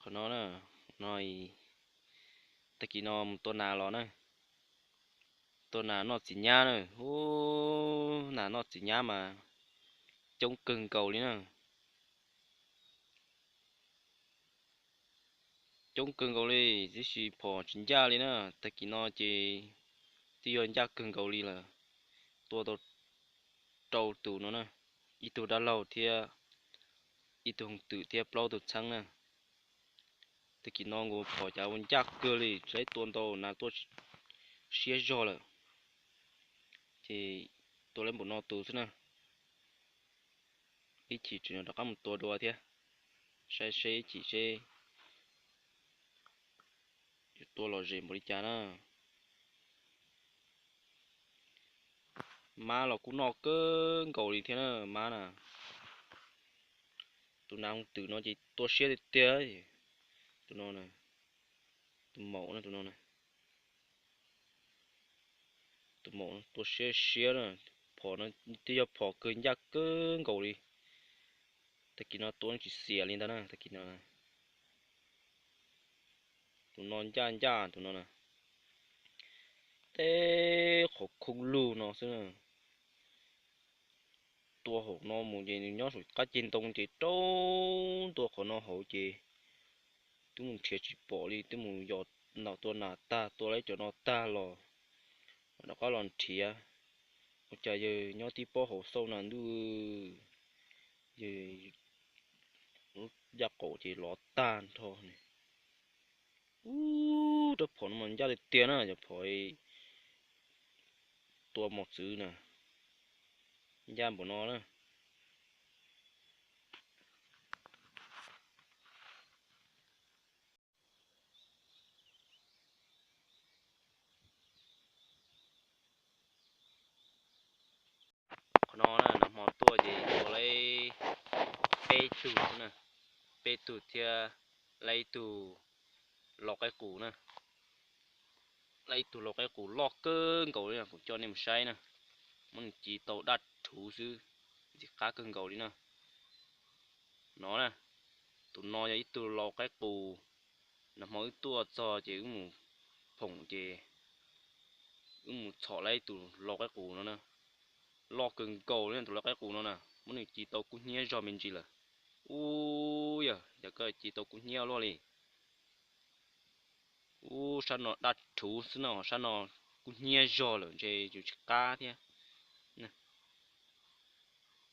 của nó nè, nói ta kỳ nóตัวnào lo nè,ตัวnào nó chỉ nhá nè, ô nào nó chỉ nhá mà trông cưng cầu đi nè, trông cưng cầu đi, chỉ chỉ bỏ chính giá đi nè, ta kỳ nó chỉ tiêu giá cưng cầu đi làตัวตัวtrâu tụ nó nè, ít tụ đã lâu thì ít tụ hồng tự thì lâu tụ trắng nè, ta kỳ nó ngồi bỏ giá vốn giá cơ đi, lấy tuần đầu là tôi xé giò rồi, thì tôi lấy một nó tụ thế nè, ít chỉ nó đã có mộtตัวđùa thế, sai sai chỉ saiตัวlò rèm bồi chả nè, má là cũng nó cơ cầu đi thế nè, má nè, tụi nào tự nó chỉ tôi xé đi tía, tụi nó nè, tụi mẫu nè, tụi nó nè, tụi mẫu tôi xé xé nè, bỏ nó tí bỏ cơn giá cơ cầu đi, ta kia nó tôi chỉ xé lên đó nè, ta kia nó nè, tụi nó giá tụi nó nè, thế khổ khung lu nó xí nè, tua hổ nó một gì nhớ rồi cá trên tông thì trâu tua của nó hổ gì, tôi muốn thiệt chỉ bỏ đi, tôi muốn giọt nào tua nào ta tua lấy cho nó ta lò, nó có lòn thìa, một trời giờ nhớ tí bỏ hổ sâu nào đưa giờ giặc cổ chỉ lọt tan thôi này, tôi phỏng mình ra được tiền á, giờ phải tua một xứ nè, da của nó nè, của nó nè, nó tua gì tua lấy bê tủ nè, bê tủ thì lấy tủ lọc cái củ nè, lấy tủ lọc cái củ lọc cơn cầu đi nè, cũng cho nên sai nè, mình chỉ tàu đặt thủ sư chỉ cá cơn cầu đi nè, nó nè, tụi nó ít tụ lọc cái củ, nó mỗi tua cho chỉ một phồng chỉ một thọ lấy tụ lọc cái củ nó nè, lọc cơn cầu lên tụ lọc cái củ nó nè, mình chỉ tàu cũng nhớ cho mình chỉ là, ui giờ cái chỉ tàu cũng nhớ luôn đi, sao nó đặt thủ sư nó sao nó cũng nhớ cho rồi chỉ cá thế nè,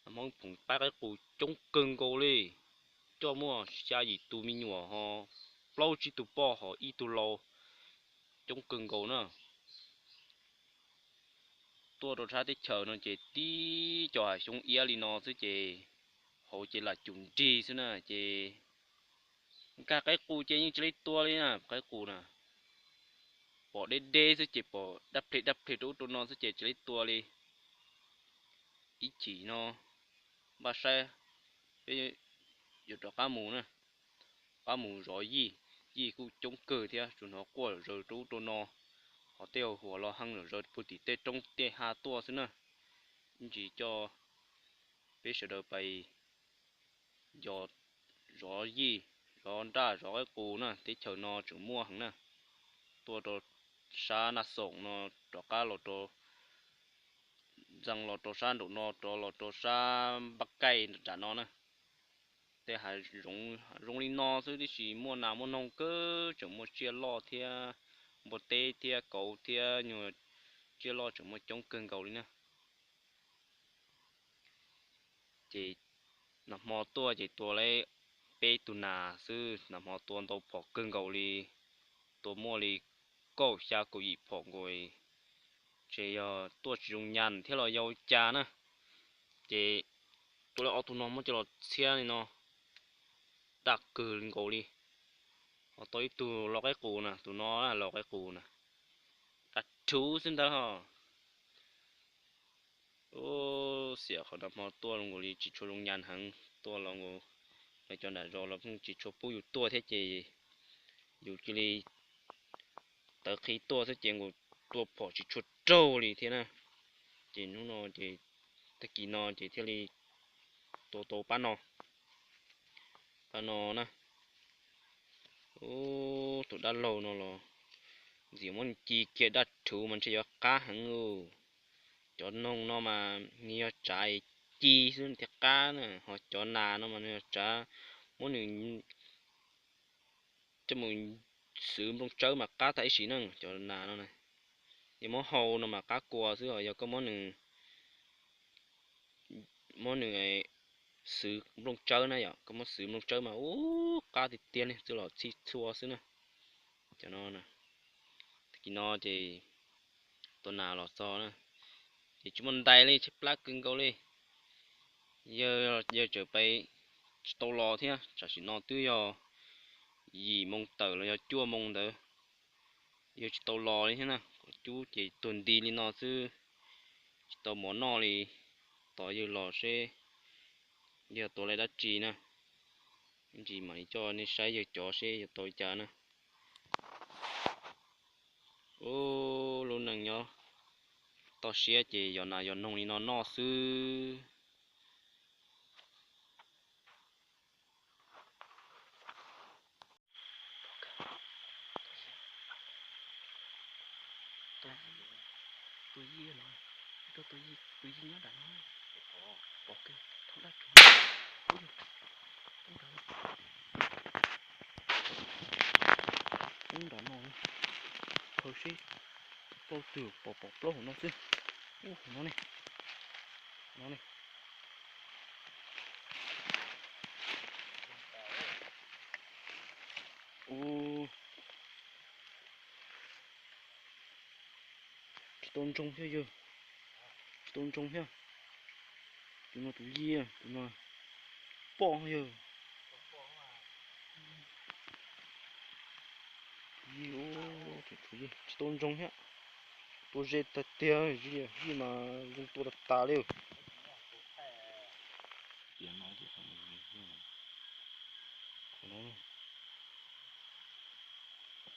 mong phồng ba cái củ chống cơn cầu đi, cho mua xa gì tụ mình nhua họ, lâu chỉ tụ bỏ họ ít tụ lâu chống cơn cầu nữa, tua đồ ra tới chờ nó chỉ tí cho hải xuống ia li nó chứ chỉ họ chỉ là chuẩn trì chứ nè chỉ cả cái cụ chỉ như chỉ tua đi nè cái cụ nè bỏ đê đê chứ chỉ bỏ đập thịt đủ tụi nó chứ chỉ tua đi ít chỉ nó ba xe bây giờ đó cá mù nè, cá mù rồi gì cũng chống cờ thì tụi nó qua rồi đủ tụi nó họ tiêuหัวเราhăng rồi phụ tỷ tê trong tê hà tua chứ nè chỉ cho bây giờ đợi bay giọt rõ gì rõ ra rõ cái cù nè tí chờ nó chủ mua hẳn nè tua đồ sa nà sổng nó đồ cá lột đồ răng lột đồ sa đủ nó đồ lột đồ sa bắc cây trả nó nè thế hay rong rong đi nó chứ đi chỉ mua nào mua nông cứ chủ mua chia lo thì một tê thì cầu thì nhiều chia lo chủ mua chống cơn cầu đi nè chỉ nằm mò tua chỉ tua lấy bê tu nà sư nằm mò tua tàu phò cơn cầu đi tua mua đi câu xa câu gì phò ngồi chỉ tua dùng nhàn theo là dâu cha nè chỉ tôi là ô tô nó mới cho xe này nó đặt cừ lên cổ đi họ tới từ lò cái cù nè tụi nó là lò cái cù nè đặt chú xin ta hả ô xỉa họ đặt mò tua luôn đi chỉ cho luôn nhàn hẳn tua là ngồi để cho đại rồi là không chỉ cho bùi tua thế chỉ dù chỉ đi tới khi tua sẽ chỉ ngồi tua bỏ chỉ cho trâu đi thế nè chỉ nó chỉ tất kỳ nó chỉ theo đi tô tô bán nó nè ô tụi đã lâu nó lo gì muốn chi kia đã thú mình sẽ cho cá hẳn ngô cho nông nó mà nhiều trái chi xuống thì cá nữa họ cho nà nó mà nhiều trái muốn mình cho mình sử dụng chơi mà cá thấy xí nữa cho nà nó này thì món hầu nó mà cá cua chứ rồi giờ có món này sử dụng chơi này giờ có món sử dụng chơi mà cá thì tiền này chứ là chi chua xí nữa cho nó nè thì nó thì tuần nào lọt so nữa thì chúng mình tay lên chép lá cưng câu lên giờ trở về tàu lò thế chả chỉ nó tưới giờ gì mong tờ là chua mong tờ giờ tàu lò đấy thế nào chú chỉ tuần đi lên nó chứ tàu món nó thì tàu giờ lò sẽ giờ tàu lại đã trì nè chỉ mà cho nên sai giờ chó sẽ giờ tôi chờ nè ô luôn nè nhở tàu xe chỉ giờ nào giờ nông thì nó sư tôi gì rồi tôi gì nhớ đã nói ok thôi đã không đã nói thôi xí tôi từ bỏ lỗ nó chứ nó này ô tôn trọng theo chưa tôn trọng theo tụi nó tụi gì à tụi nó bỏ giờ gì ô tụi gì tôn trọng theo tôi dễ tạt tiêu gì mà dùng tôi đặt ta liêu tiếng nói thì không nó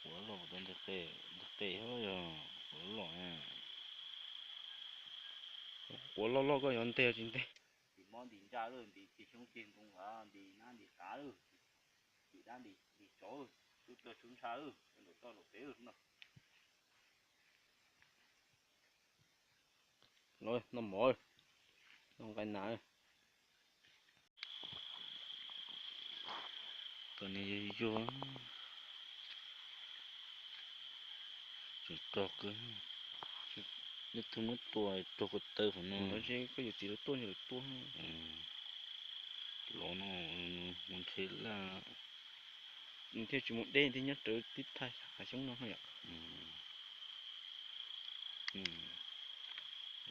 của lò đến thực tế hơi rồi của lò à của lo có yon tè chính tè thì món đi ra rồi thì trong tiền cũng là đi ăn đi cá rồi đi ăn đi chó rồi tôi cho chúng xa rồi nó to nó tế rồi nó rồi nó mỏi nó cái nào tụi này vô cho cái nó thương nó tuổi cho cái tơ của nó chứ có gì nó tuổi lỗ nó muốn thấy là theo chỉ một đêm thì nhất tới tít thay phải sống nó hay ạ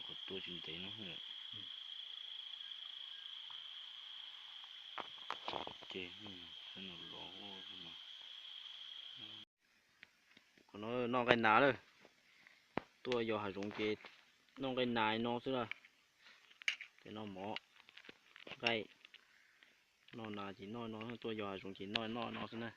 có tôi chính thấy nó hay ạ chế nó lỗ mà còn nó cái ná rồi tôi giờ hay dùng chế nó cái nài nó chứ là cái nó mỏ cái nó là chỉ nó tôi giờ hay dùng chỉ nó chứ này